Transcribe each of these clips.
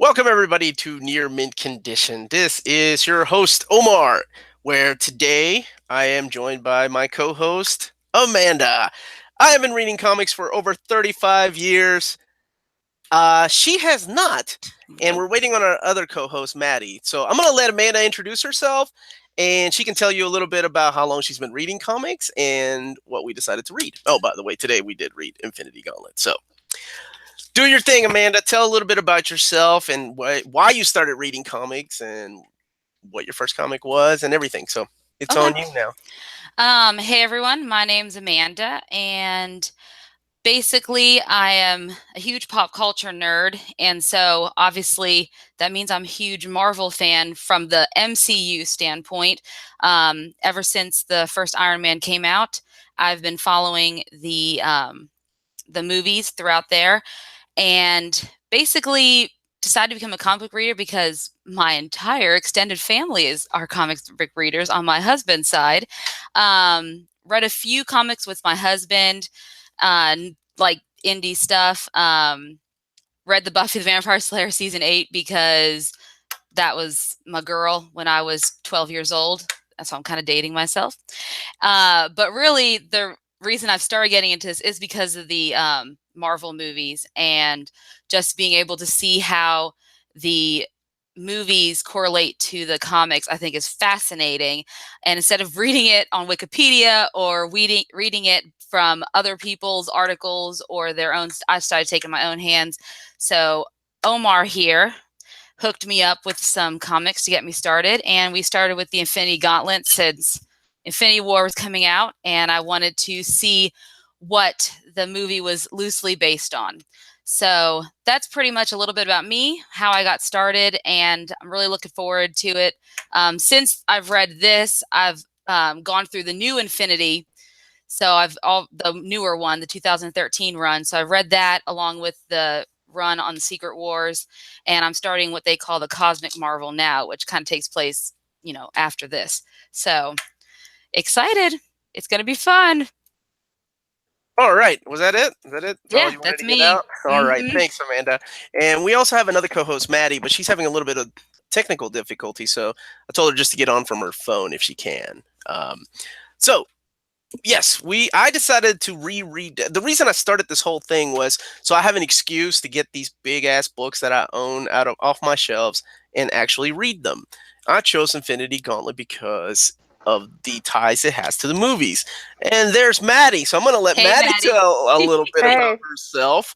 Welcome, everybody, to Near Mint Condition. This is your host, Omar, where today I am joined by my co host, Amanda. I have been reading comics for over 35 years. She has not, and we're waiting on our other co host, Maddie. So I'm going to let Amanda introduce herself, and she can tell you a little bit about how long she's been reading comics and what we decided to read. Oh, by the way, today we did read Infinity Gauntlet. So do your thing, Amanda. Tell a little bit about yourself and why you started reading comics and what your first comic was and everything. So it's on you now. Hey everyone, my name's Amanda, and basically I am a huge pop culture nerd, and so obviously that means I'm a huge Marvel fan from the MCU standpoint. Ever since the first Iron Man came out, I've been following the movies throughout there, and basically decided to become a comic book reader because my entire extended family are comic book readers on my husband's side. Read a few comics with my husband, like indie stuff. Read the Buffy the Vampire Slayer season 8 because that was my girl when I was 12 years old. So I'm kind of dating myself. But really, the reason I've started getting into this is because of the Marvel movies and just being able to see how the movies correlate to the comics, I think is fascinating. And instead of reading it on Wikipedia or reading it from other people's articles or their own, I started taking my own hands. So Omar here hooked me up with some comics to get me started, and we started with the Infinity Gauntlet since Infinity War was coming out, and I wanted to see what the movie was loosely based on. So that's pretty much a little bit about me, how I got started, and I'm really looking forward to it. Since I've read this, I've gone through the new Infinity. So the newer one, the 2013 run. So I've read that along with the run on the Secret Wars, and I'm starting what they call the Cosmic Marvel now, which kind of takes place, after this. So excited. It's going to be fun. All right. Was that it? Is that it? That's all Yeah, you wanted that's to get me. out? All right. Thanks, Amanda. And we also have another co host, Maddie, but she's having a little bit of technical difficulty. So I told her just to get on from her phone if she can. So yes, I decided to reread. The reason I started this whole thing was so I have an excuse to get these big ass books that I own off my shelves and actually read them. I chose Infinity Gauntlet because of the ties it has to the movies. And there's Maddie, so I'm going to let Hey, Maddie Maddie. tell a little bit about Hey. herself.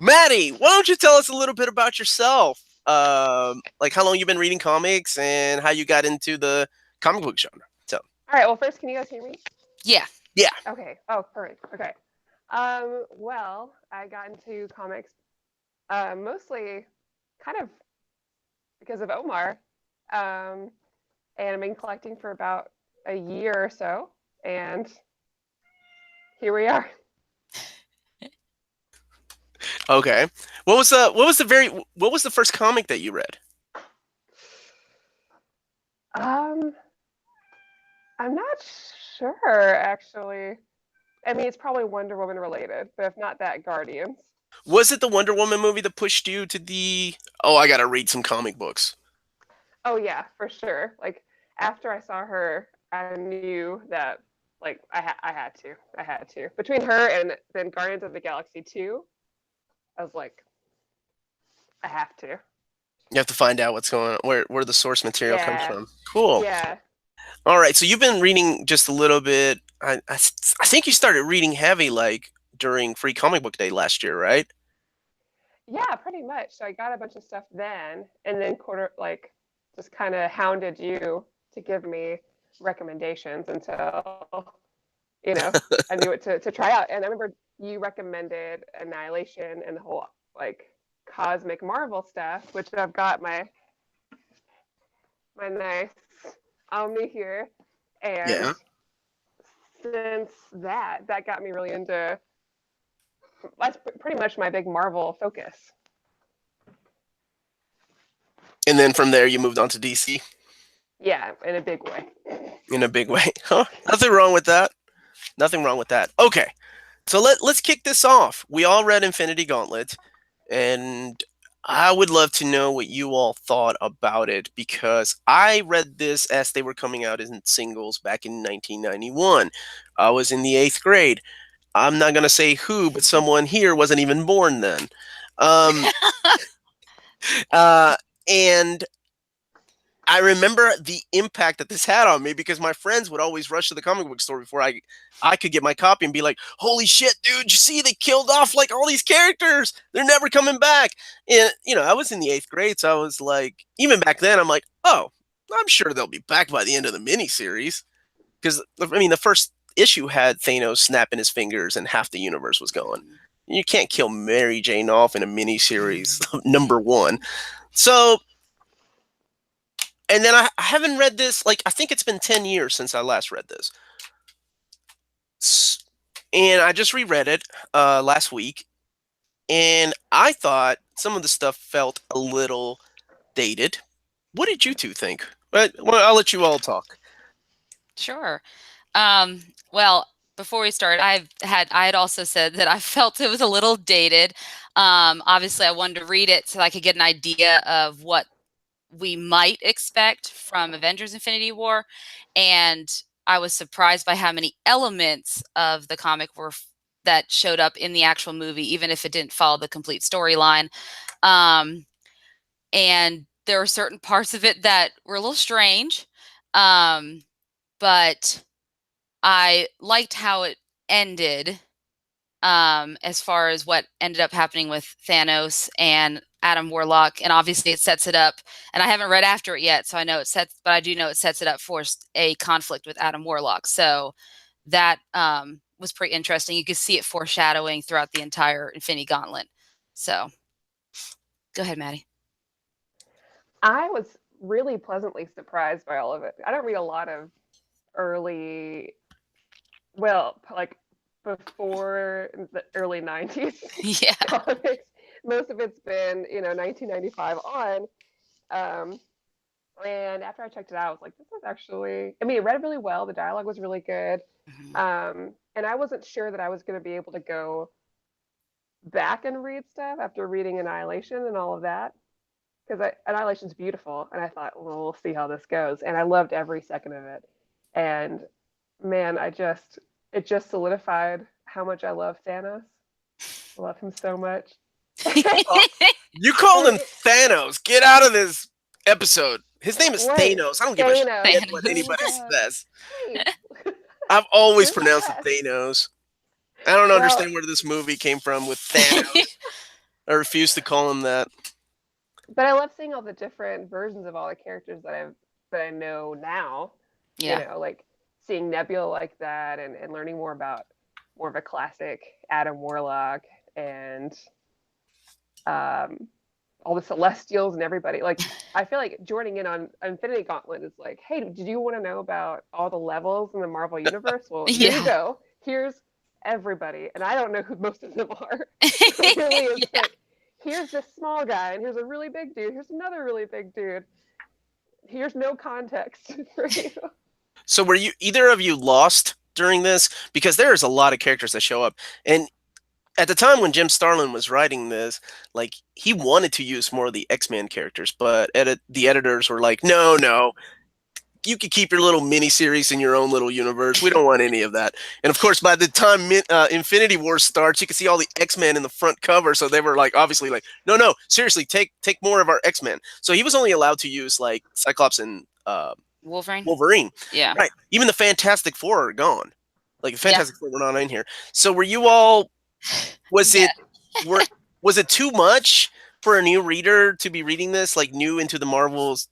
Maddie, why don't you tell us a little bit about yourself? Like how long you've been reading comics and how you got into the comic book genre. So, All right. Well, first, can you guys hear me? Yeah. yeah. Okay. Oh, perfect. Okay. Well, I got into comics mostly kind of because of Omar, and I've been collecting for about a year or so, and here we are. Okay. What was the first comic that you read? Um, I'm not sure actually. I mean, it's probably Wonder Woman related, but if not that, Guardians. Was it the Wonder Woman movie that pushed you to the I gotta read some comic books? Oh yeah, for sure. Like after I saw her, I knew that like I had to. I had to. Between her and then Guardians of the Galaxy 2, I was like, I have to. You have to find out what's going on, where the source material comes Yeah. from. Cool. Yeah. All right, so you've been reading just a little bit. I think you started reading heavy like during Free Comic Book Day last year, right? Yeah, pretty much. So I got a bunch of stuff then and then just kind of hounded you to give me recommendations until, I knew what to try out. And I remember you recommended Annihilation and the whole like cosmic Marvel stuff, which I've got my nice Omni here. And Yeah. since that got me really into that's pretty much my big Marvel focus. And then from there you moved on to DC Yeah, in a big way. in a big way. Huh? Nothing wrong with that. Nothing wrong with that. Okay. So let's kick this off. We all read Infinity Gauntlet, and I would love to know what you all thought about it because I read this as they were coming out in singles back in 1991. I was in the 8th grade. I'm not going to say who, but someone here wasn't even born then. Um, uh, and I remember the impact that this had on me because my friends would always rush to the comic book store before I could get my copy and be like, "Holy shit, dude! You see, they killed off like all these characters. They're never coming back." And I was in the 8th grade, so I was like, even back then, I'm like, "Oh, I'm sure they'll be back by the end of the miniseries." Because I mean, the first issue had Thanos snapping his fingers and half the universe was gone. You can't kill Mary Jane off in a miniseries number one. So and then I haven't read this, like, I think it's been 10 years since I last read this. And I just reread it last week, and I thought some of the stuff felt a little dated. What did you two think? Well, I'll let you all talk. Sure. Well, before we start, I had also said that I felt it was a little dated. Obviously, I wanted to read it so I could get an idea of what we might expect from Avengers Infinity War, and I was surprised by how many elements of the comic that showed up in the actual movie, even if it didn't follow the complete storyline. And there were certain parts of it that were a little strange, but I liked how it ended, as far as what ended up happening with Thanos and Adam Warlock, and obviously it sets it up. And I haven't read after it yet, so I know but I do know it sets it up for a conflict with Adam Warlock. So that was pretty interesting. You could see it foreshadowing throughout the entire Infinity Gauntlet. So, go ahead, Maddie. I was really pleasantly surprised by all of it. I don't read a lot of early, well, like before the early 90s Yeah. comics. Most of it's been, 1995 on. And after I checked it out, I was like, this is actually, I mean, it read really well. The dialogue was really good. And I wasn't sure that I was going to be able to go back and read stuff after reading Annihilation and all of that. Because Annihilation's beautiful. And I thought, well, we'll see how this goes. And I loved every second of it. And man, it just solidified how much I love Thanos. I love him so much. You called him Thanos. Get out of this episode. His name is Right. Thanos. I don't give a Thanos. shit what anybody Thanos. says. Hey. I've always You're the pronounced it best. Thanos. I don't understand where this movie came from with Thanos. I refuse to call him that. But I love seeing all the different versions of all the characters that I know now. Yeah. Like seeing Nebula like that, and learning more about more of a classic Adam Warlock, and all the Celestials and everybody. Like, I feel like joining in on Infinity Gauntlet is like, hey, did you want to know about all the levels in the Marvel Universe? Well, here you go. Here's everybody. And I don't know who most of them are. It really is like, here's this small guy, and here's a really big dude. Here's another really big dude. Here's no context for you. So were either of you lost during this? Because there's a lot of characters that show up. And at the time when Jim Starlin was writing this, like, he wanted to use more of the X-Men characters, but the editors were like, no, you can keep your little mini-series in your own little universe. We don't want any of that. And of course, by the time Infinity War starts, you can see all the X-Men in the front cover. So they were like, obviously, like, no, seriously, take more of our X-Men. So he was only allowed to use like Cyclops and Wolverine. Yeah. Right. Even the Fantastic Four are gone. Like the Fantastic Four were not in here. So were you all? Was it too much for a new reader to be reading this, like new into the Marvel's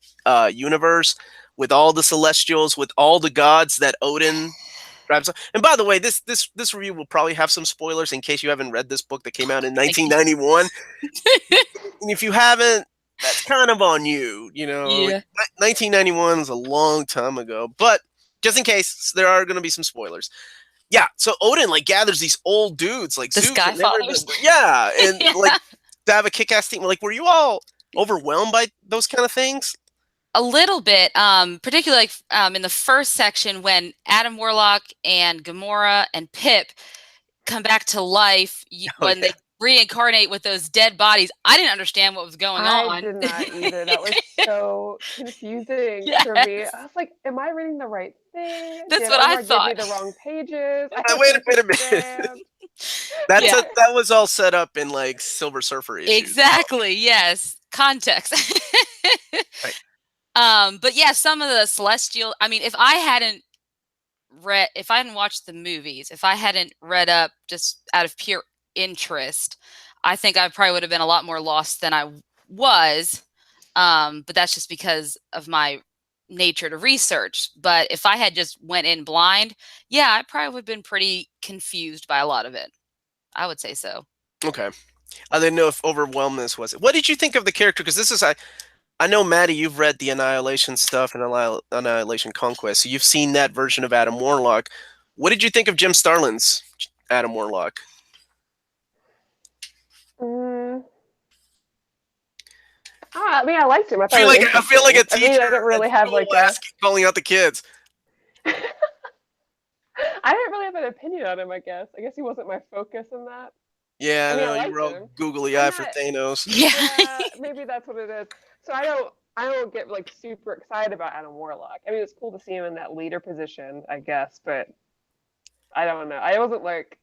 universe, with all the Celestials, with all the gods that Odin grabs? And by the way, this review will probably have some spoilers in case you haven't read this book that came out in 1991. And if you haven't, that's kind of on you. Yeah. 1991 was a long time ago, but just in case, there are going to be some spoilers. Yeah, so Odin like gathers these old dudes like The Zeus Sky and Fathers. yeah, and like to have a kick-ass team. Like, were you all overwhelmed by those kind of things? A little bit, particularly in the first section when Adam Warlock and Gamora and Pip come back to life when reincarnate with those dead bodies. I didn't understand what was going I on. did not either. That was so confusing for me. I Yes, was like, am I reading the right thing? that's Did what I Omar give me thought. the wrong pages? I don't Wait a minute. understand. That's Yeah, that was all set up in like Silver Surfer issues. exactly. Yes, context. Right. But yeah, some of the celestial. I mean, if I hadn't watched the movies, if I hadn't read up just out of pure interest, I think I probably would have been a lot more lost than I was. But that's just because of my nature to research. But if I had just went in blind, yeah, I probably would have been pretty confused by a lot of it. I would say so. Okay. I didn't know if overwhelmness was it. What did you think of the character? Because this is I know Maddie, you've read the Annihilation stuff and Annihilation Conquest, so you've seen that version of Adam Warlock. What did you think of Jim Starlin's Adam Warlock? Mm. I mean, I liked him. I I thought feel it was like a interesting. I mean, teacher I didn't at really have school like a. calling out the kids. I didn't really have an opinion on him. I guess he wasn't my focus in that. Yeah, I I mean, I know you were liked all him. googly I'm eye for not. Thanos. Yeah. Yeah, maybe that's what it is. So I don't get like super excited about Adam Warlock. I mean, it's cool to see him in that leader position, I guess, but I don't know. I wasn't like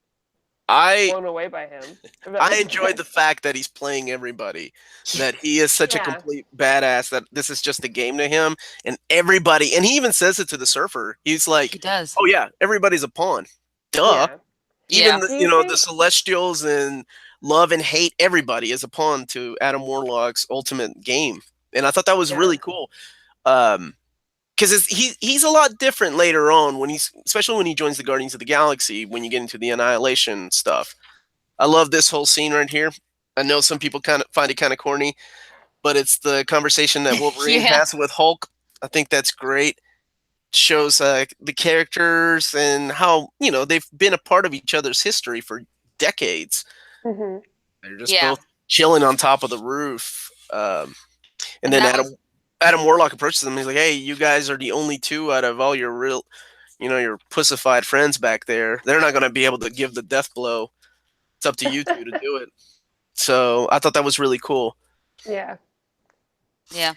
I blown away by him, if that I makes enjoyed sense. the fact that he's playing everybody, that he is such a Yeah, complete badass that this is just a game to him, and everybody, and he even says it to the surfer. He's He like, does. "Oh yeah, everybody's a pawn." Duh. yeah. Even Yeah. the, Do you the think? Celestials and love and hate everybody is a pawn to Adam Warlock's ultimate game, and I thought that was Yeah. really cool. Because he's a lot different later on when he's especially when he joins the Guardians of the Galaxy when you get into the Annihilation stuff. I love this whole scene right here. I know some people kind of find it kind of corny, but it's the conversation that Wolverine Yeah. has with Hulk. I think that's great. Shows the characters and how they've been a part of each other's history for decades. Hmm. They're just Yeah. both chilling on top of the roof, and And then that was Adam Warlock approaches them. He's like, "Hey, you guys are the only two out of all your real, your pussified friends back there. They're not going to be able to give the death blow. It's up to you two to do it." So I thought that was really cool. Yeah. yeah.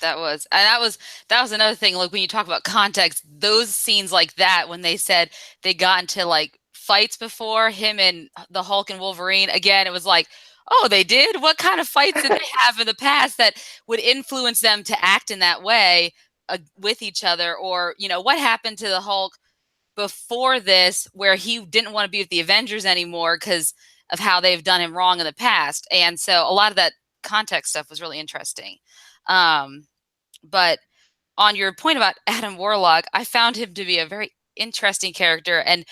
That was another thing. Like when you talk about context, those scenes like that when they said they got into like fights before him and the Hulk and Wolverine. Again, it was like, oh, they did. What kind of fights did they have in the past that would influence them to act in that way with each other? Or what happened to the Hulk before this, where he didn't want to be with the Avengers anymore because of how they've done him wrong in the past. And so a lot of that context stuff was really interesting. Um, but on your point about Adam Warlock, I found him to be a very interesting character and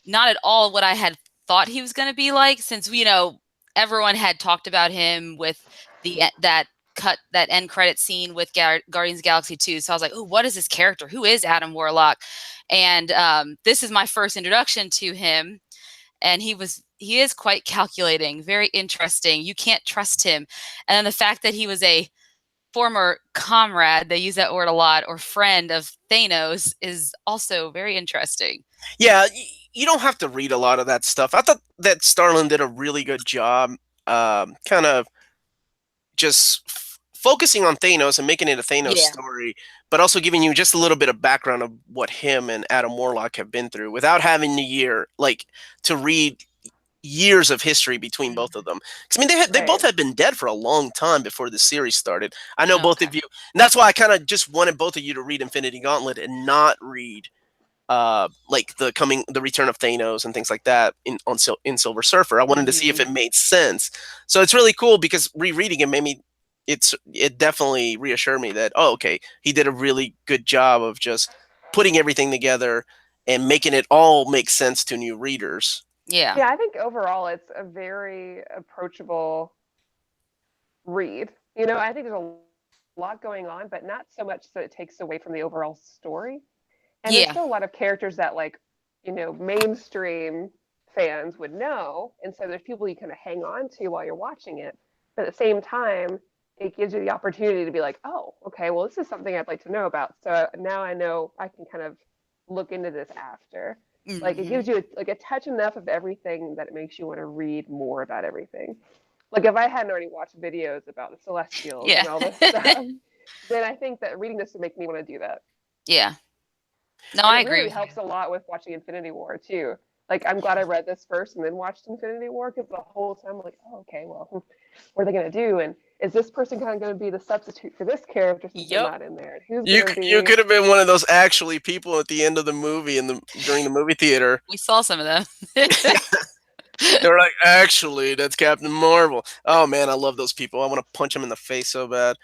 not at all what I had thought he was going to be like, since everyone had talked about him with that end credit scene with Guardians of the Galaxy 2. So I was like, oh, what is this character? Who is Adam Warlock? And this is my first introduction to him. And he is quite calculating, very interesting. You can't trust him. And then the fact that he was a former comrade, they use that word a lot, or friend of Thanos, is also very interesting. Yeah, you don't have to read a lot of that stuff. I thought that Starlin did a really good job, kind of just focusing on Thanos and making it a Thanos Yeah. story, but also giving you just a little bit of background of what him and Adam Warlock have been through without having to read years of history between both of them. 'Cause, I mean, they both Right. had been dead for a long time before the series started. I know both Okay. of you, and that's why I kind of just wanted both of you to read Infinity Gauntlet and not read like the return of Thanos and things like that in Silver Surfer. I wanted to see if Mhm. it made sense. So it's really cool because rereading it made me it definitely reassured me that, oh, okay, he did a really good job of just putting everything together and making it all make sense to new readers. Yeah. Yeah, I think overall it's a very approachable read. I think there's a lot going on, but not so much that it takes away from the overall story. And there's Yeah. still a lot of characters that mainstream fans would know. And so there's people you kind of hang on to while you're watching it. But at the same time, it gives you the opportunity to be like, oh, okay, well, this is something I'd like to know about. So now I know I can kind of look into this after. Like it Mhm. gives you like a touch enough of everything that it makes you want to read more about everything. Like if I hadn't already watched videos about the Celestials Yeah. and all this stuff, then I think that reading this would make me want to do that. Yeah. No, And I it agree really with you. helps a lot with watching Infinity War too. Like I'm glad I read this first and then watched Infinity War because the whole time I'm like, oh, okay, well, what are they gonna do? And is this person kind of gonna be the substitute for this character since they're Yep. not in there? And who's You gonna you be? could have been one of those actually people at the end of the movie during the movie theater. We saw some of them. They were like, actually, that's Captain Marvel. Oh man, I love those people. I want to punch them in the face so bad.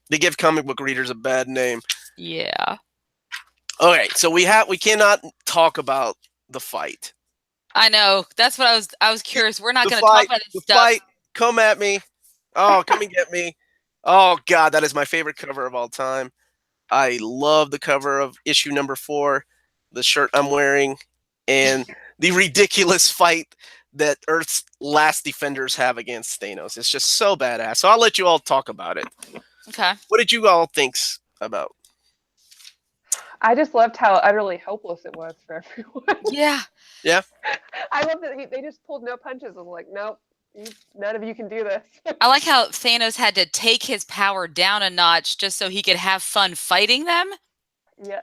They give comic book readers a bad name. Yeah. Okay, so we cannot talk about the fight. I know. That's what I was curious. We're not The going to talk fight, about this the stuff. fight. Come at me. Oh, come and get me. Oh God, that is my favorite cover of all time. I love the cover of issue number 4, the shirt I'm wearing, and the ridiculous fight that Earth's last defenders have against Thanos. It's just so badass. So I'll let you all talk about it. Okay. What did you all think about? I just loved how utterly hopeless it was for everyone. Yeah. Yeah, I love that they just pulled no punches. I'm like, nope, none of you can do this. I like how Thanos had to take his power down a notch just so he could have fun fighting them. Yeah.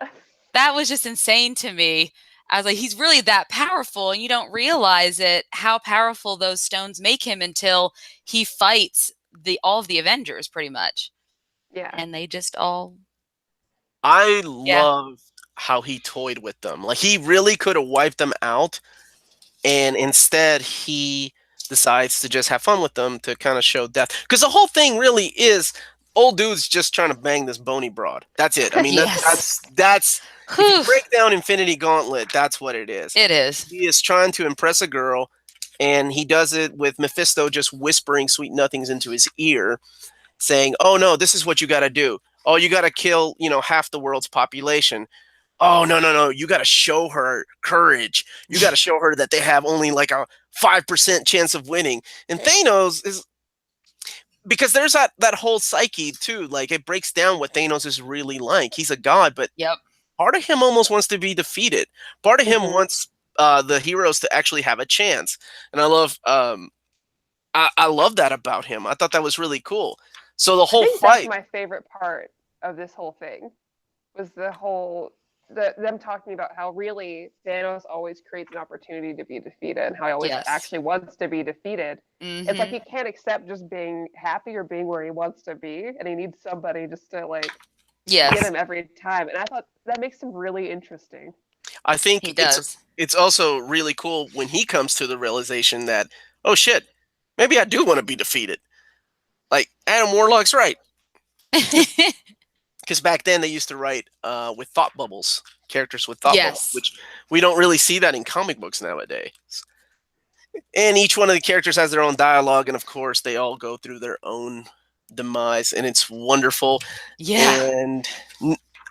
That was just insane to me. I was like, he's really that powerful, and you don't realize it, how powerful those stones make him until he fights all of the Avengers pretty much. Yeah. And they just all I yeah. loved how he toyed with them. Like he really could have wiped them out, and instead he decides to just have fun with them to kind of show death. Because the whole thing really is old dude's just trying to bang this bony broad. That's it. I mean, Yes. that's if you Whew. break down Infinity Gauntlet, that's what it is. It is. He is trying to impress a girl, and he does it with Mephisto just whispering sweet nothings into his ear, saying, "Oh no, this is what you got to do. Oh, you got to kill, half the world's population. Oh no, no, no, you got to show her courage. You got to show her that they have only like a 5% chance of winning." And Thanos is, because there's that whole psyche too. Like it breaks down what Thanos is really like. He's a god, but Yep. part of him almost wants to be defeated. Part of him Mhm. wants the heroes to actually have a chance. And I love that about him. I thought that was really cool. So the I whole think that's fight, my favorite part of this whole thing was them talking about how really Thanos always creates an opportunity to be defeated and how he always Yes. actually wants to be defeated. It's like Mhm. he can't accept just being happy or being where he wants to be, and he needs somebody just to like get Yes. him every time. And I thought that makes him really interesting. I think He does. it's also really cool when he comes to the realization that, oh shit, maybe I do want to be defeated. Like Adam Warlock's right, because back then they used to write with thought bubbles, characters with thought bubbles, Yes. which we don't really see that in comic books nowadays. And each one of the characters has their own dialogue, and of course they all go through their own demise, and it's wonderful. Yeah. And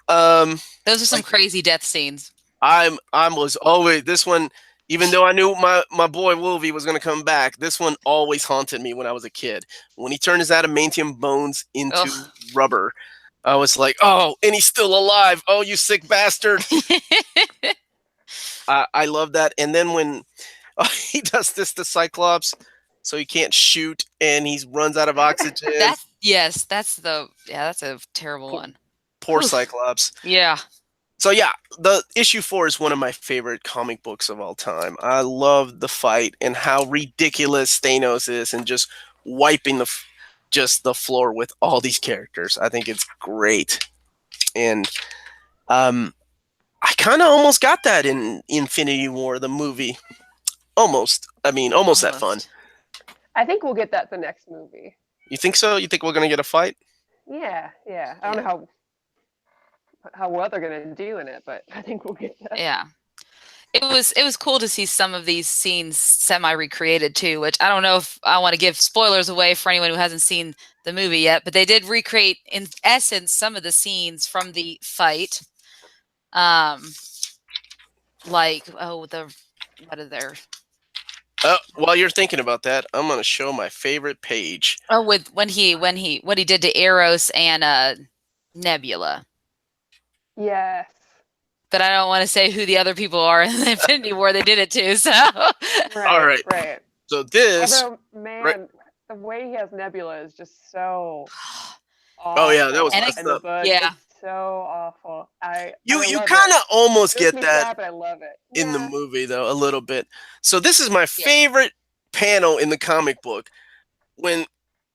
um, Those are some like crazy death scenes. I was always this one. Even though I knew my boy Wolvie was going to come back, this one always haunted me when I was a kid. When he turned his adamantium bones into Ugh. rubber, I was like, "Oh, and he's still alive! Oh, you sick bastard!" I love that. And then when he does this to Cyclops, so he can't shoot, and he runs out of oxygen. That's a terrible Poor, one. poor Whew. Cyclops. Yeah. So yeah, the issue 4 is one of my favorite comic books of all time. I love the fight and how ridiculous Thanos is, and just wiping just the floor with all these characters. I think it's great, and um, I kind of almost got that in Infinity War, the movie. Almost. I mean, almost that fun. Almost. I think we'll get that the next movie. You think so? You think we're gonna get a fight? Yeah, yeah. I don't know how well they're gonna do in it, but I think we'll get that. Yeah. It was cool to see some of these scenes semi recreated too, which I don't know if I want to give spoilers away for anyone who hasn't seen the movie yet, but they did recreate in essence some of the scenes from the fight. Like what are their While you're thinking about that, I'm gonna show my favorite page. with when he what he did to Eros and Nebula. Yes. but I don't want to say who the other people are in the Infinity War they did it to. So All right. Right. So this, Although, right? man, the way he has Nebula is just so Oh yeah, that was awful and messed in the up. book. yeah, It's so awful. You I you love kind it. of almost It makes get me that sad, but I love it. in the Yeah. movie though, a little bit. So this is my yeah, favorite panel in the comic book when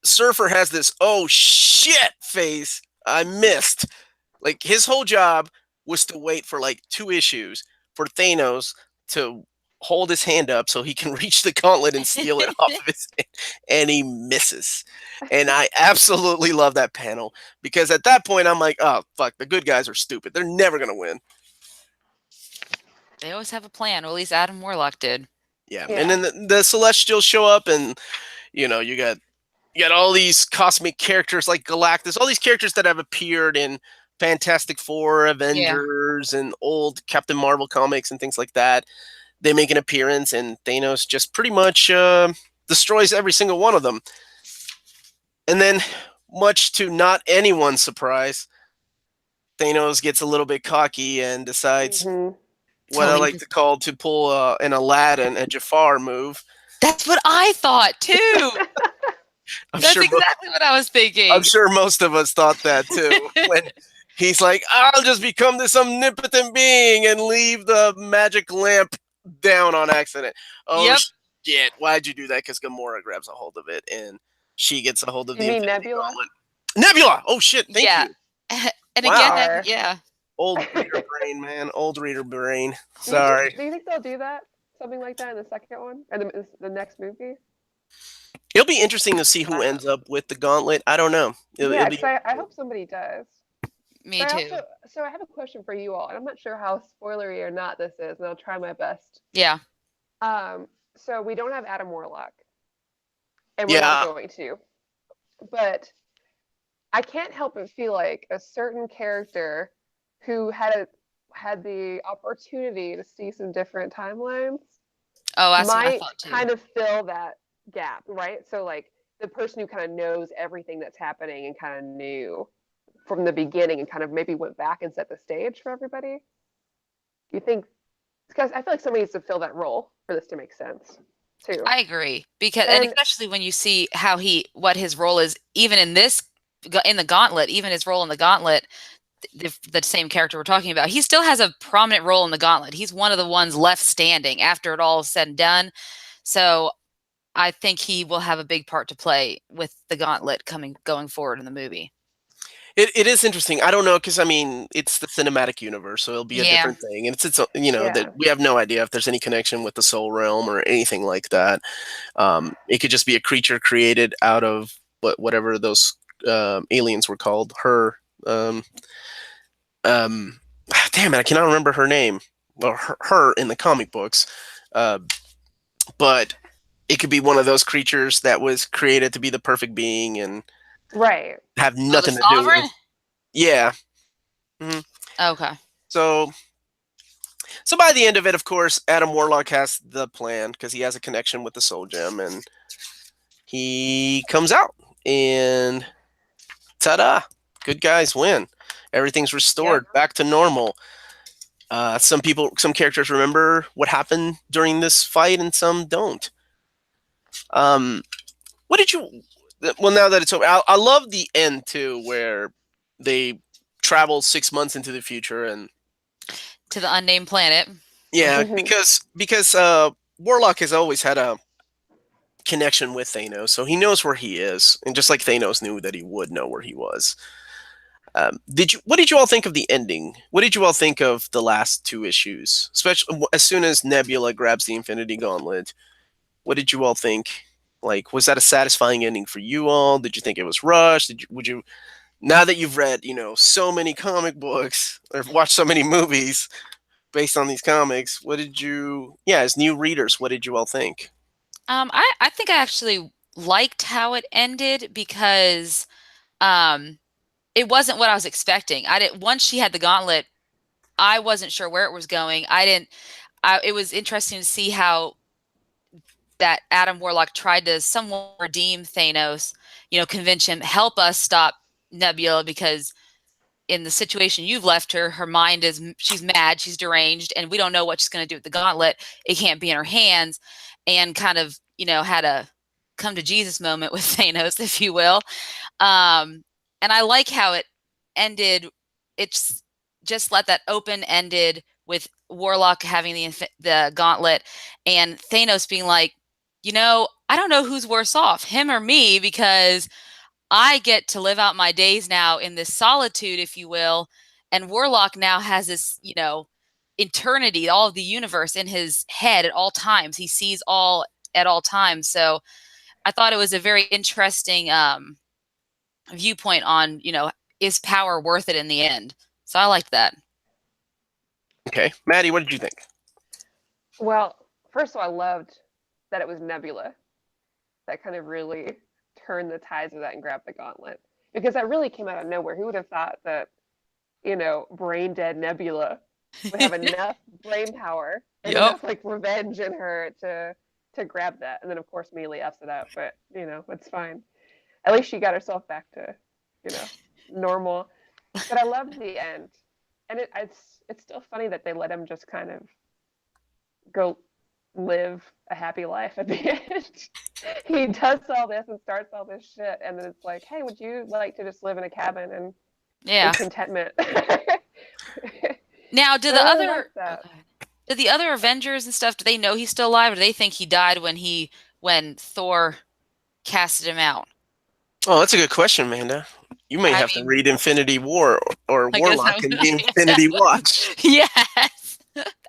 Surfer has this "oh shit" face. I missed. Like his whole job was to wait for like 2 issues for Thanos to hold his hand up so he can reach the gauntlet and steal it off of his hand, and he misses. And I absolutely love that panel because at that point I'm like, oh fuck, the good guys are stupid. They're never gonna win. they always have a plan. Or at least Adam Warlock did. Yeah, and Yeah. then the Celestials show up, and you got all these cosmic characters like Galactus, all these characters that have appeared in Fantastic Four, Yeah, Avengers, and old Captain Marvel comics and things like that. They make an appearance, and Thanos just pretty much destroys every single one of them. And then, much to not anyone's surprise, Thanos gets a little bit cocky and decides Hmm. what I telling. like to call to pull an Aladdin, a Jafar move. That's what I thought too. I'm That's sure exactly what I was I'm thinking. sure most of us thought that too. When he's like, I'll just become this omnipotent being and leave the magic lamp down on accident. Oh Yep. shit, why'd you do that? Because Gamora grabs a hold of it and she gets a hold of You the mean Infinity Nebula? Gauntlet. Nebula! Oh shit, thank Yeah. you. And again, Wow. Sorry. yeah. Old reader brain, man. Old reader brain. Do you think? Sorry. Do you think they'll do that? Something like that in the second one, or the next movie? It'll be interesting to see who Wow. ends up with the gauntlet. I don't know. It'll Yeah, be because I hope somebody does. Me But I too. also, so I have a question for you all, and I'm not sure how spoilery or not this is, and I'll try my best. Yeah. So we don't have Adam Warlock, and we're not yeah. going to. But I can't help but feel like a certain character who had the opportunity to see some different timelines Oh, that's what I might thought too. kind of fill that gap, right? So like the person who kind of knows everything that's happening and kind of knew from the beginning and kind of maybe went back and set the stage for everybody. You think? Because I feel like somebody needs to fill that role for this to make sense, too. I agree because, and And especially when you see what his role is, even in the Gauntlet, even his role in the Gauntlet, the same character we're talking about, he still has a prominent role in the Gauntlet. He's one of the ones left standing after it all is said and done. So I think he will have a big part to play with the Gauntlet going forward in the movie. It is interesting. I don't know because I mean it's the cinematic universe, so it'll be a Yeah. different thing, and it's yeah, that we have no idea if there's any connection with the Soul Realm or anything like that. It could just be a creature created out of whatever those aliens were called. Um, um, damn it, I cannot remember her name. Well, her in the comic books, uh, but it could be one of those creatures that was created to be the perfect being and right. have Oh, the nothing to do with. Sovereign? Yeah. Mhm. Okay. So by the end of it, of course, Adam Warlock has the plan because he has a connection with the Soul Gem, and he comes out, and ta-da! Good guys win. Everything's restored back to normal. Some characters remember what happened during this fight, and some don't. What did you? Well, now that it's over, I love the end too, where they travel 6 months into the future and To the unnamed planet. yeah, Mhm. because Warlock has always had a connection with Thanos, so he knows where he is, and just like Thanos knew that he would know where he was. What did you all think of the ending? What did you all think of the last 2 issues, especially as soon as Nebula grabs the Infinity Gauntlet? What did you all think? Like, was that a satisfying ending for you all? Did you think it was rushed? Would you now that you've read so many comic books or watched so many movies based on these comics, what did you as new readers, what did you all think? I think I actually liked how it ended because it wasn't what I was expecting. I didn't Once she had the gauntlet, I wasn't sure where it was going. It was interesting to see how that Adam Warlock tried to somewhat redeem Thanos, convince him, help us stop Nebula because in the situation you've left her, her mind is, she's mad, she's deranged, and we don't know what she's going to do with the gauntlet. It can't be in her hands, and kind of, had a come to Jesus moment with Thanos, if you will. And I like how it ended. It's just let that open-ended with Warlock having the gauntlet and Thanos being like, I don't know who's worse off, him or me, because I get to live out my days now in this solitude, if you will, and Warlock now has this, eternity, all of the universe in his head at all times. He sees all at all times. So I thought it was a very interesting viewpoint on, is power worth it in the end? So I liked that. Okay. Maddie, what did you think? Well, first of all, I loved that it was Nebula that kind of really turned the tides of that and grabbed the gauntlet. Because that really came out of nowhere. Who would have thought that, brain dead Nebula would have enough brain power and enough revenge in her to grab that. And then of course Mealy F's it up, but it's fine. At least she got herself back to, normal. But I loved the end. And it's still funny that they let him just kind of go live a happy life at the end. He does all this and starts all this shit, and then it's like, hey, would you like to just live in a cabin and in contentment? Now, did the other Avengers and stuff, do they know he's still alive, or do they think he died when Thor casted him out? Oh, that's a good question, Amanda. You may have to read Infinity War or Warlock in the Infinity Watch. Yes,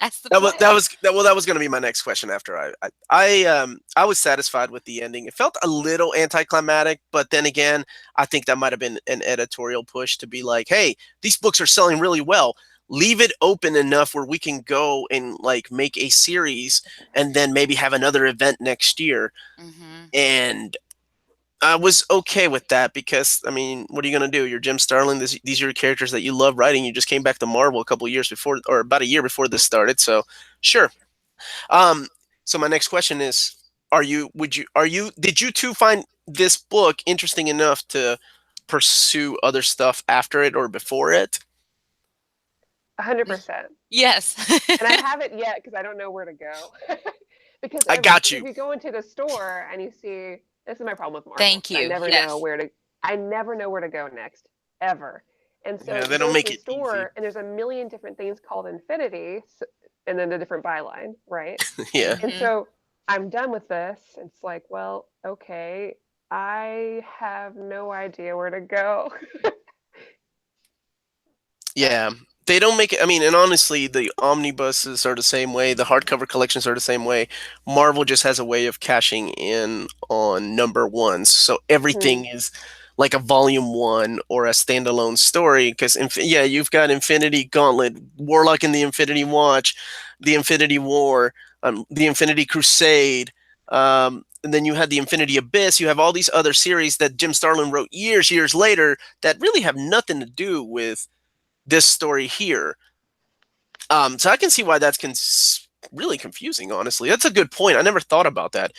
that's the point. That was going to be my next question. After I was satisfied with the ending. It felt a little anticlimactic, but then again, I think that might have been an editorial push to be like, hey, these books are selling really well. Leave it open enough where we can go and make a series, and then maybe have another event next year. Mm-hmm. And I was okay with that because, I mean, what are you going to do? You're Jim Starlin. These are your characters that you love writing. You just came back to Marvel a couple of years before, or about a year before this started. So, sure. So my next question is: did you two find this book interesting enough to pursue other stuff after it or before it? 100%. Yes. And I haven't yet because I don't know where to go. Because I got you. If you go into the store and you see. This is my problem with Marvel. Thank you. I never know where to go next, ever. And so they don't make it store, easy. and there's a million different things called Infinity, and then the different byline, right? Yeah. And so I'm done with this. It's like, well, okay, I have no idea where to go. Yeah. They don't make it. I mean, and honestly, the omnibuses are the same way. The hardcover collections are the same way. Marvel just has a way of cashing in on number ones. So everything is like a volume 1 or a standalone story. Because, you've got Infinity Gauntlet, Warlock in the Infinity Watch, the Infinity War, the Infinity Crusade. And then you had the Infinity Abyss. You have all these other series that Jim Starlin wrote years later that really have nothing to do with this story here. So I can see why that's really confusing, honestly. That's a good point. I never thought about that.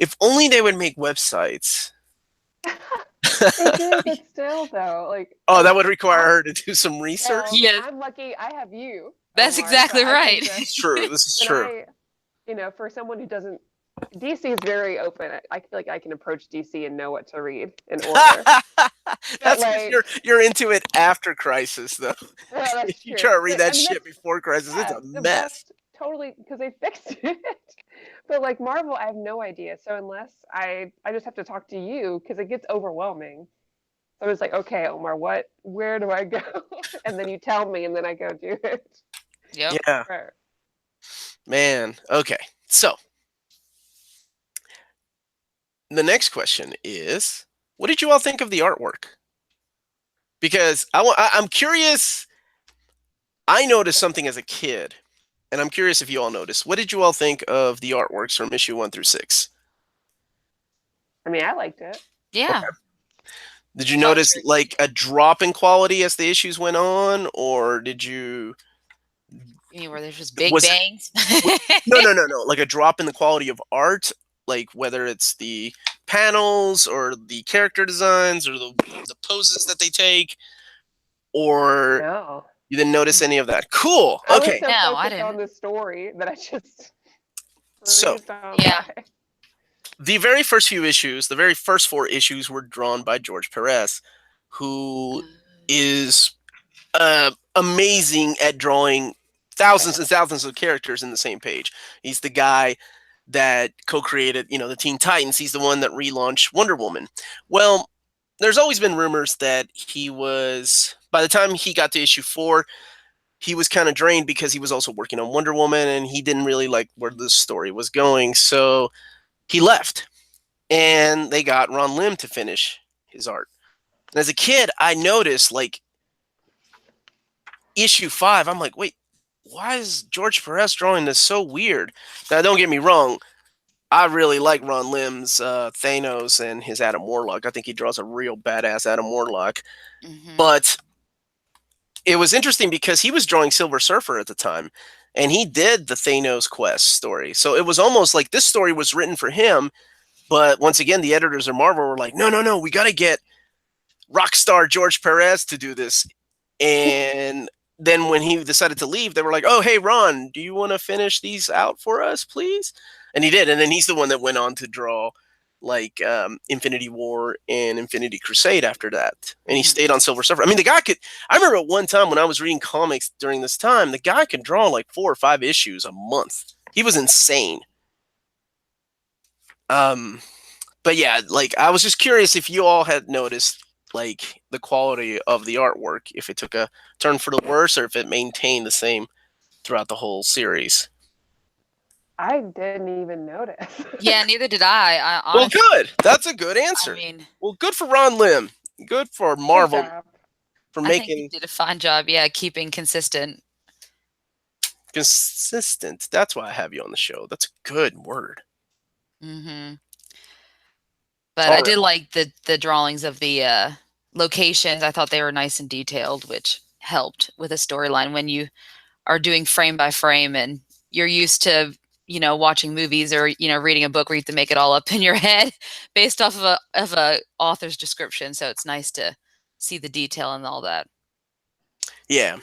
If only they would make websites. They do, but still, though, that would require her to do some research? Well, yeah. I'm lucky I have you. That's Omar, exactly right. It's true. This is true. For someone who doesn't, DC is very open. I feel like I can approach DC and know what to read in order. That's because you're into it after Crisis, though. Yeah, that's if you true. try to read that shit before Crisis, it's a mess. Totally, because they fixed it. But Marvel, I have no idea. So unless I just have to talk to you, because it gets overwhelming. So I was like, okay, Omar, where do I go? And then you tell me, and then I go do it. Yep. Yeah. Right. Man. Okay. So the next question is, what did you all think of the artwork? Because I'm curious. I noticed something as a kid, and I'm curious if you all noticed. What did you all think of the artworks from issue 1 through 6? I mean, I liked it. Yeah. Okay. Did you notice a drop in quality as the issues went on, or did you? Where there's just big bangs? No. Like a drop in the quality of art, whether it's the panels or the character designs or the poses that they take. Or No. you didn't notice any of that? Cool. I was Okay. so No, I focused on didn't. the story that I just So breezed on Yeah. by. the very first few issues, the very first 4 issues were drawn by George Perez, who is amazing at drawing thousands and thousands of characters in the same page. He's the guy that co-created, the Teen Titans. He's the one that relaunched Wonder Woman. Well, there's always been rumors that he was, by the time he got to issue 4, he was kind of drained because he was also working on Wonder Woman and he didn't really like where the story was going. So he left and they got Ron Lim to finish his art. And as a kid, I noticed like issue 5, I'm like, wait, why is George Perez drawing this so weird? Now, don't get me wrong. I really like Ron Lim's Thanos and his Adam Warlock. I think he draws a real badass Adam Warlock. Mm-hmm. But it was interesting because he was drawing Silver Surfer at the time, and he did the Thanos quest story. So it was almost like this story was written for him. But once again, the editors of Marvel were like, no, we got to get rock star George Perez to do this. And then when he decided to leave, they were like, oh, hey, Ron, do you want to finish these out for us, please? And he did. And then he's the one that went on to draw like Infinity War and Infinity Crusade after that. And he stayed on Silver Surfer. I mean, the guy could, I remember at one time when I was reading comics during this time, the guy could draw like 4 or 5 issues a month. He was insane. But yeah, like I was just curious if you all had noticed like the quality of the artwork, if it took a turn for the worse or if it maintained the same throughout the whole series. I didn't even notice. Yeah, neither did I. Well, Honestly, good. That's a good answer. I mean, Well, good for Ron Lim. Good for Good Marvel job. for I think he making did a fine job. Yeah, keeping consistent. consistent. That's why I have you on the show. That's a good word. Mm-hmm. But All I right. did like the drawings of the locations. I thought they were nice and detailed, which helped with a storyline when you are doing frame by frame and you're used to watching movies or reading a book where you have to make it all up in your head based off of a author's description. So it's nice to see the detail and all that. Yeah,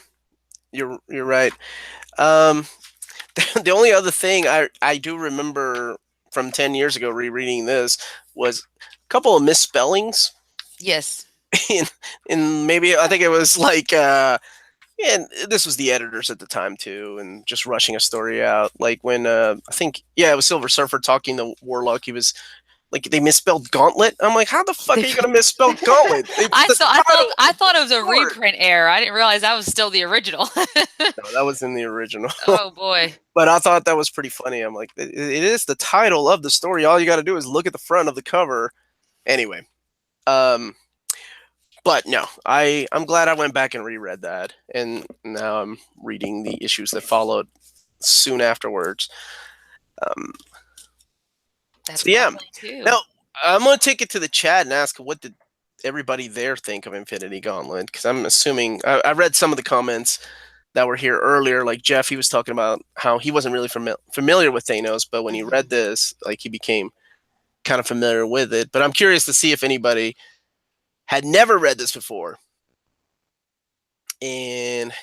you're right. Um, the only other thing I do remember from 10 years ago rereading this was a couple of misspellings Yes. in maybe I think it was like and this was the editors at the time too and just rushing a story out like when I think it was Silver Surfer talking to Warlock. He was like they misspelled Gauntlet. I'm like, how the fuck are you gonna misspell Gauntlet? I thought it was a Lord. reprint error. I didn't realize that was still the original. No, that was in the original. Oh boy. But I thought that was pretty funny. I'm like, it is the title of the story. All you got to do is look at the front of the cover. Anyway, but no, I'm glad I went back and reread that, and now I'm reading the issues that followed soon afterwards. That's So yeah. too. Now I'm gonna take it to the chat and ask what did everybody there think of Infinity Gauntlet, because I'm assuming I read some of the comments that were here earlier. Like Jeff, he was talking about how he wasn't really familiar with Thanos, but when he read this, like he became kind of familiar with it. But I'm curious to see if anybody had never read this before. And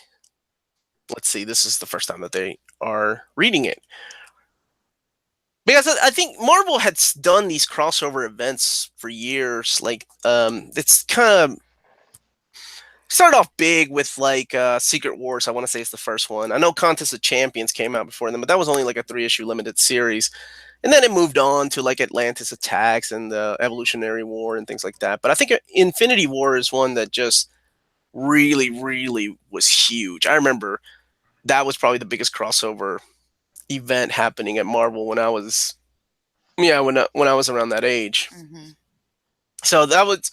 let's see, this is the first time that they are reading it. Because I think Marvel had done these crossover events for years. Like, it's kind of started off big with like Secret Wars. I want to say it's the first one. I know Contest of Champions came out before them, but that was only like a 3-issue limited series. And then it moved on to like Atlantis Attacks and the Evolutionary War and things like that. But I think Infinity War is one that just really, really was huge. I remember that was probably the biggest crossover event happening at Marvel when I was, when I was around that age. Mm-hmm. So that was,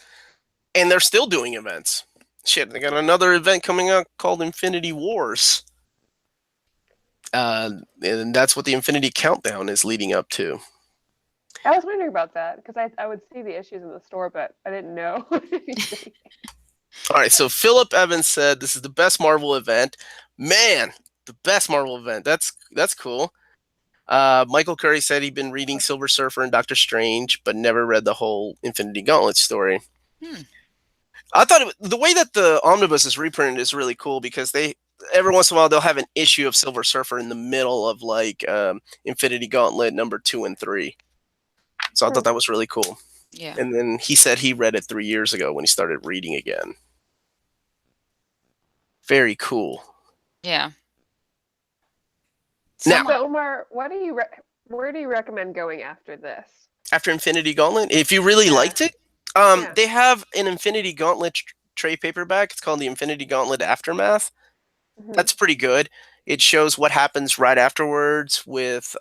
and they're still doing events. Shit, they got another event coming out called Infinity Wars. And that's what the Infinity Countdown is leading up to. I was wondering about that because I would see the issues in the store, but I didn't know. All right, so Philip Evans said this is the best Marvel event. Man, the best Marvel event. That's cool. Michael Curry said he'd been reading Silver Surfer and Doctor Strange, but never read the whole Infinity Gauntlet story. I thought the way that the omnibus is reprinted is really cool because they every once in a while they'll have an issue of Silver Surfer in the middle of like Infinity Gauntlet number 2 and 3. So I thought that was really cool. Yeah. And then he said he read it 3 years ago when he started reading again. Very cool. Yeah. Now, So Omar, where do you recommend going after this? after Infinity Gauntlet, if you really Yeah. liked it, Yeah. they have an Infinity Gauntlet trade paperback. It's called the Infinity Gauntlet Aftermath. Mhm. That's pretty good. It shows what happens right afterwards with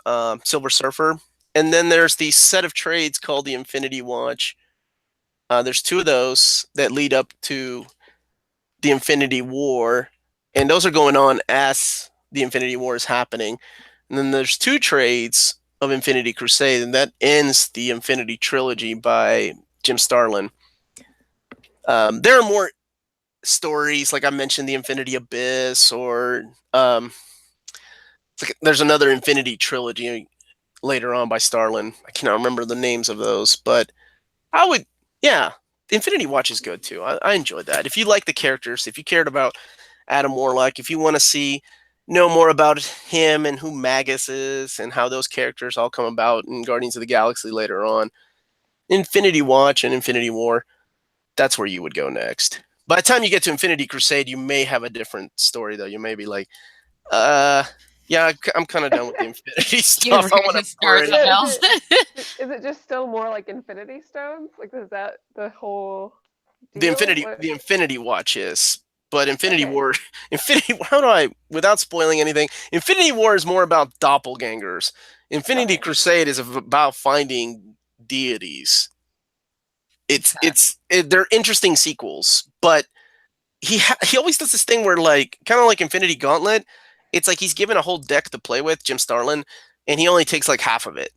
Silver Surfer. And then there's the set of trades called the Infinity Watch. There's two of those that lead up to the Infinity War, and those are going on as the Infinity War is happening. And then there's two trades of Infinity Crusade, and that ends the Infinity Trilogy by Jim Starlin. There are more stories, like I mentioned, the Infinity Abyss, or there's another Infinity Trilogy later on by Starlin. I cannot remember the names of those, but I would, yeah, Infinity Watch is good too. I enjoyed that. If you like the characters, if you cared about Adam Warlock, if you want to know more about him and who Magus is and how those characters all come about in Guardians of the Galaxy later on, Infinity Watch and Infinity War, that's where you would go next. By the time you get to Infinity Crusade, you may have a different story though. You may be like, yeah, I'm kind of done with the Infinity You're stuff. I ready want to to start break. something else. Is it just still more like Infinity Stones? Like, is that the whole the deal? Infinity the Infinity Watch is, but Infinity Okay. War, Infinity. How do I, without spoiling anything? Infinity War is more about doppelgangers. Infinity Okay. Crusade is about finding deities. Okay. They're interesting sequels, but he always does this thing where like kind of like Infinity Gauntlet. It's like he's given a whole deck to play with, Jim Starlin, and he only takes like half of it.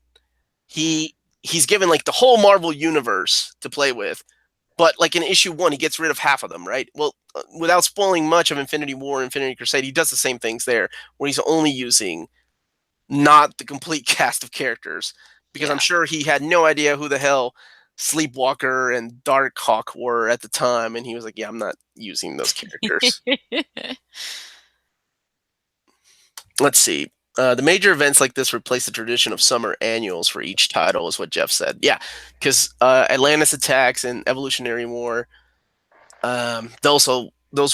He's given like the whole Marvel universe to play with, but like in issue 1 he gets rid of half of them, right? Well, without spoiling much of Infinity War, Infinity Crusade, he does the same things there, where he's only using not the complete cast of characters, because I'm Yeah. sure he had no idea who the hell Sleepwalker and Darkhawk were at the time, and he was like, yeah, I'm not using those characters. Let's see. The major events like this replace the tradition of summer annuals for each title, is what Jeff said. Yeah, because Atlantis Attacks and Evolutionary War, those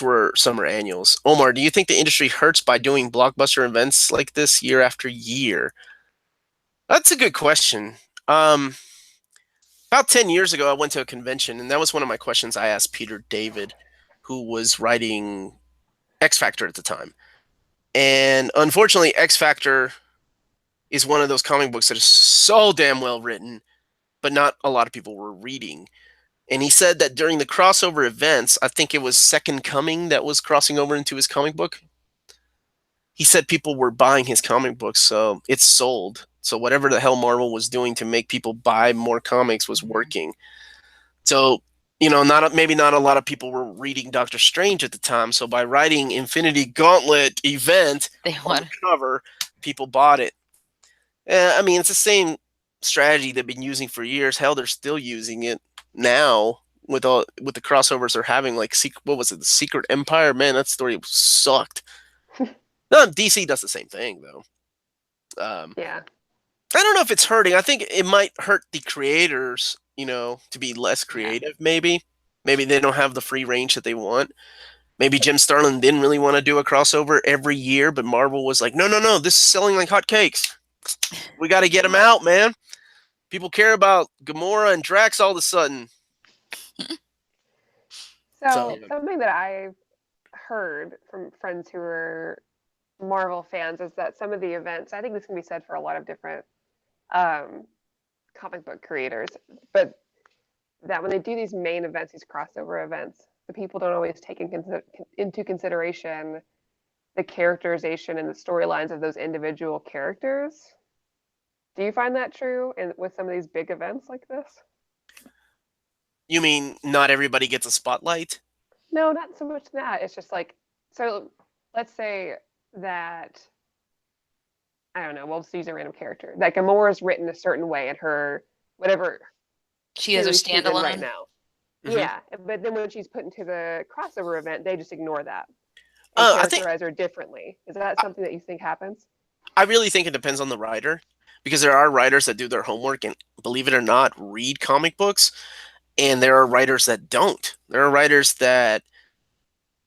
were summer annuals. Omar, do you think the industry hurts by doing blockbuster events like this year after year? That's a good question. About 10 years ago, I went to a convention, and that was one of my questions I asked Peter David, who was writing X Factor at the time. And unfortunately, X Factor is one of those comic books that is so damn well written, but not a lot of people were reading. And he said that during the crossover events, I think it was Second Coming that was crossing over into his comic book. He said people were buying his comic books, so it's sold. So whatever the hell Marvel was doing to make people buy more comics was working. So, maybe not a lot of people were reading Doctor Strange at the time. So by writing Infinity Gauntlet event They on the want. cover, people bought it. I mean, it's the same strategy they've been using for years. Hell, they're still using it now with the crossovers they're having. Like, what was it, the Secret Empire? Man, that story sucked. No, DC does the same thing though. Yeah. I don't know if it's hurting. I think it might hurt the creators, to be less Yeah. creative. Maybe they don't have the free range that they want. Maybe Jim Starlin didn't really want to do a crossover every year, but Marvel was like, no, no, no, this is selling like hotcakes. We got to get them out, man. People care about Gamora and Drax all of a sudden. So So something that I've heard from friends who are Marvel fans is that some of the events, I think this can be said for a lot of different um, comic book creators, but that when they do these main events, these crossover events, the people don't always take into consideration the characterization and the storylines of those individual characters. Do you find that true with some of these big events like this? you mean not everybody gets a spotlight? No, not so much that. It's just like, so let's say that, I don't know, we'll just use a random character. Like Gamora is written a certain way in her, whatever She has her series she's in right standalone. now. Mm-hmm. Yeah, but then when she's put into the crossover event, they just ignore that and I think characterize her differently. Is that something that you think happens? I really think it depends on the writer, because there are writers that do their homework and, believe it or not, read comic books, and there are writers that don't. There are writers that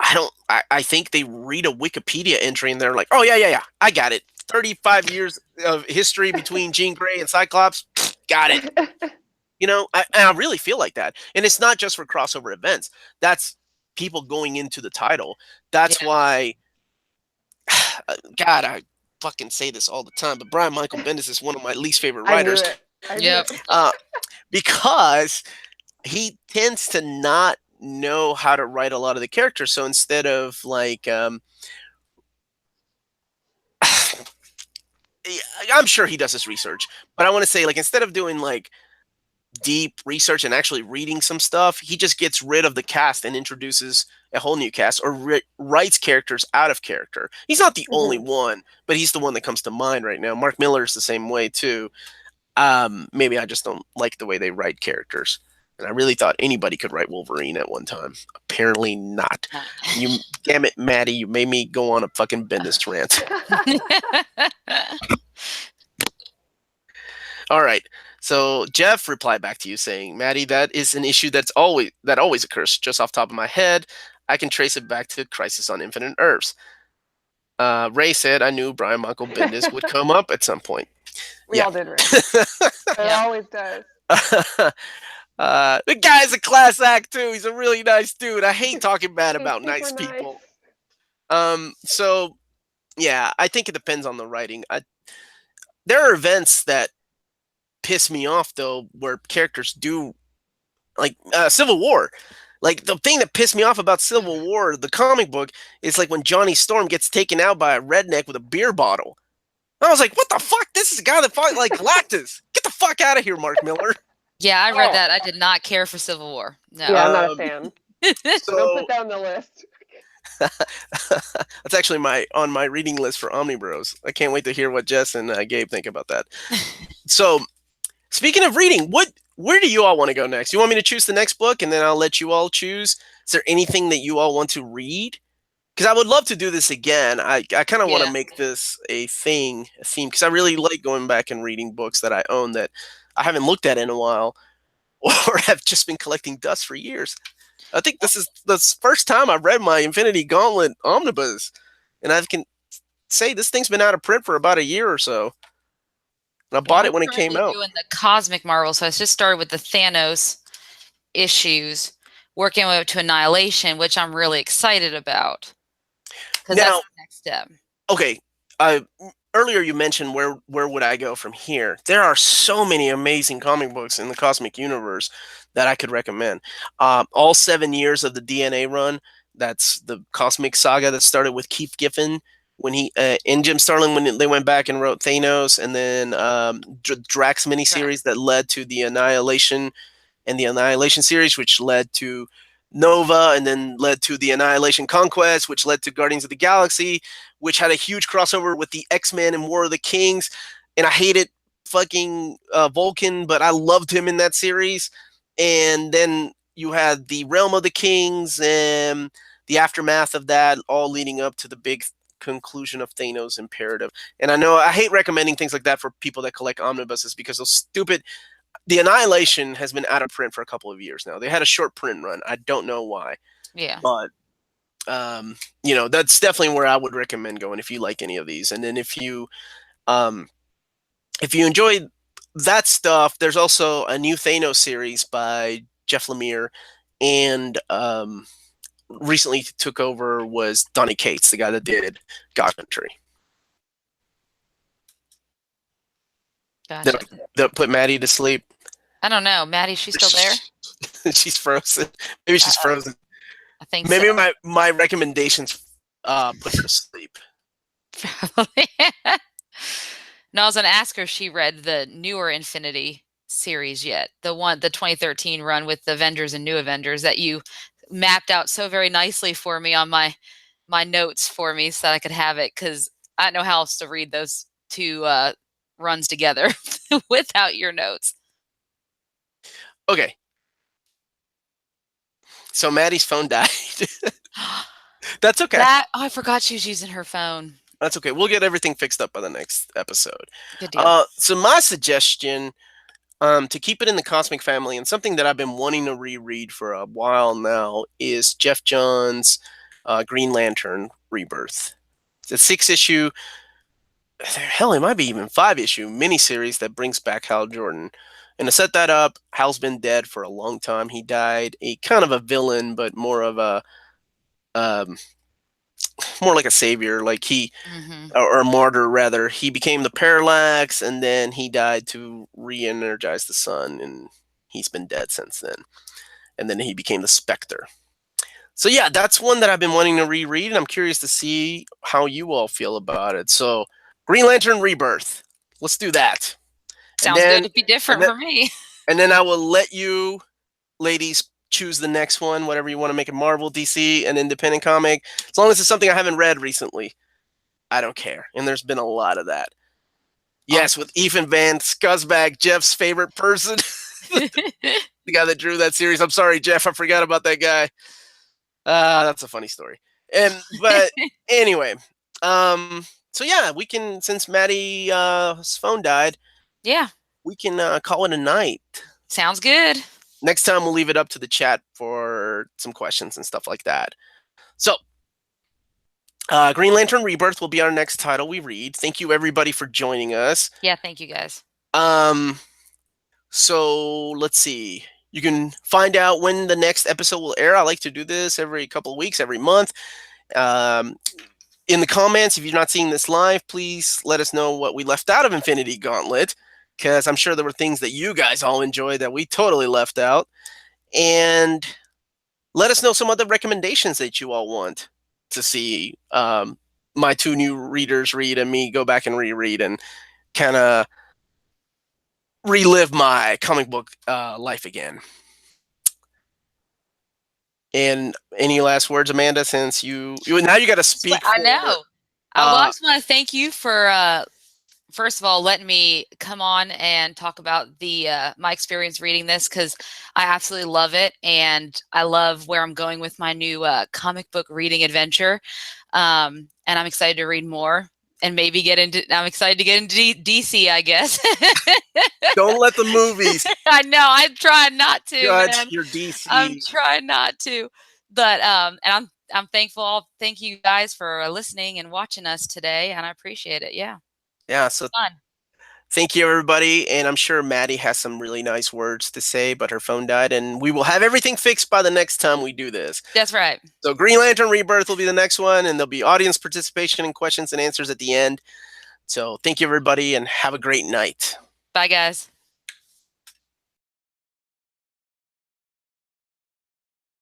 I think they read a Wikipedia entry and they're like, oh yeah, I got it. 35 years of history between Jean Grey and Cyclops, got it. I really feel like that. And it's not just for crossover events. That's people going into the title. That's Yeah. why, God, I fucking say this all the time, but Brian Michael Bendis is one of my least favorite I knew writers, it. I knew Yep. it. because he tends to not know how to write a lot of the characters. So instead of like, I'm sure he does his research, but I want to say, like, instead of doing like deep research and actually reading some stuff, he just gets rid of the cast and introduces a whole new cast, or writes characters out of character. He's not the only Mhm. one, but he's the one that comes to mind right now. Mark Millar is the same way too. Maybe I just don't like the way they write characters. And I really thought anybody could write Wolverine at one time. Apparently not. You, damn it, Maddie, you made me go on a fucking Bendis rant. All right. So Jeff replied back to you saying, Maddie, that is an issue that always occurs. Just off the top of my head, I can trace it back to Crisis on Infinite Earths. Ray said, I knew Brian Michael Bendis would come up at some point. We Yeah. all did, Ray. It Yeah. always does. The guy's a class act too. He's a really nice dude. I hate talking bad He's about super nice nice. people. So yeah, I think it depends on the writing. There are events that piss me off though, where characters do, like Civil War. Like, the thing that pissed me off about Civil War, the comic book, is like when Johnny Storm gets taken out by a redneck with a beer bottle. I was like, what the fuck? This is a guy that fought like Galactus. Get the fuck out of here, Mark Miller. Yeah, I read Oh. that. I did not care for Civil War. No. Yeah, I'm not a Um, fan. Don't So put that on the list. that's actually on my reading list for Omnibros. I can't wait to hear what Jess and Gabe think about that. So, speaking of reading, where do you all want to go next? You want me to choose the next book, and then I'll let you all choose? Is there anything that you all want to read? Because I would love to do this again. I kind of want to Yeah. make this a theme, because I really like going back and reading books that I own that I haven't looked at in a while, or have just been collecting dust for years. I think this is the first time I've read my Infinity Gauntlet omnibus, and I can say this thing's been out of print for about a year or so. And I Yeah, bought I'm it when it came currently out. doing the Cosmic Marvel, so I just started with the Thanos issues, working my way up to Annihilation, which I'm really excited about, because that's Now, the next step. okay, earlier you mentioned where would I go from here? There are so many amazing comic books in the cosmic universe that I could recommend. All 7 years of the DNA run. That's the cosmic saga that started with Keith Giffen when he and Jim Starlin when they went back and wrote Thanos, and then Drax miniseries that led to the Annihilation and the Annihilation series, which led to Nova, and then led to the Annihilation Conquest, which led to Guardians of the Galaxy, which had a huge crossover with the X-Men and War of the Kings. And I hated fucking Vulcan, but I loved him in that series. And then you had the Realm of the Kings and the aftermath of that, all leading up to the big conclusion of Thanos' imperative. And I know I hate recommending things like that for people that collect omnibuses, because those stupid the Annihilation has been out of print for a couple of years now. They had a short print run. I don't know why, Yeah. but that's definitely where I would recommend going if you like any of these. And then um, if you enjoy that stuff, there's also a new Thanos series by Jeff Lemire, and recently took over was Donny Cates, the guy that did God Country. Gotcha. That put Maddie to sleep. I don't know. Maddie, she's still there? She's frozen. Maybe she's frozen. I think Maybe so. my recommendations put her to sleep. Probably. No, I was going to ask her if she read the newer Infinity series yet. The 2013 run with the Avengers and New Avengers that you mapped out so very nicely for me on my notes for me so that I could have it, because I don't know how else to read those two runs together without your notes. Okay. So Maddie's phone died. That's okay. I forgot she was using her phone. That's okay. We'll get everything fixed up by the next episode. Good deal. So my suggestion, to keep it in the cosmic family, and something that I've been wanting to reread for a while now, is Jeff Johns' Green Lantern Rebirth. It's a 6-issue, hell, it might be even 5-issue miniseries that brings back Hal Jordan. And to set that up, Hal's been dead for a long time. He died a kind of a villain, but more of a more like a savior, like or a martyr rather. He became the Parallax, and then he died to re-energize the sun, and he's been dead since then. And then he became the Spectre. So yeah, that's one that I've been wanting to reread, and I'm curious to see how you all feel about it. So, Green Lantern Rebirth. Let's do that. Sounds good to be different for me. And then I will let you ladies choose the next one, whatever you want to make it, Marvel, DC, an independent comic. As long as it's something I haven't read recently, I don't care. And there's been a lot of that. Yes, with Ethan Van Scuzzbag, Jeff's favorite person. The guy that drew that series. I'm sorry, Jeff, I forgot about that guy. That's a funny story. But anyway, so yeah, we can, since Maddie's phone died, yeah, we can call it a night. Sounds good. Next time we'll leave it up to the chat for some questions and stuff like that. So, Green Lantern Rebirth will be our next title we read. Thank you everybody for joining us. Yeah, thank you guys. So let's see. You can find out when the next episode will air. I like to do this every couple of weeks, every month. In the comments, if you're not seeing this live, please let us know what we left out of Infinity Gauntlet, because I'm sure there were things that you guys all enjoyed that we totally left out. And let us know some other recommendations that you all want to see my two new readers read and me go back and reread and kind of relive my comic book life again. And any last words, Amanda, since you now you got to speak. I know. I just want to thank you for first of all letting me come on and talk about the my experience reading this, because I absolutely love it, and I love where I'm going with my new comic book reading adventure. And I'm excited to read more and maybe get into. I'm excited to get into DC, I guess. Don't let the movies. I know. I'm trying not to. Judge your DC. I'm trying not to. But and I'm thankful. Thank you guys for listening and watching us today, and I appreciate it. Yeah. Yeah. So fun. Thank you, everybody. And I'm sure Maddie has some really nice words to say, but her phone died, and we will have everything fixed by the next time we do this. That's right. So Green Lantern Rebirth will be the next one, and there'll be audience participation and questions and answers at the end. So thank you, everybody, and have a great night. Bye, guys.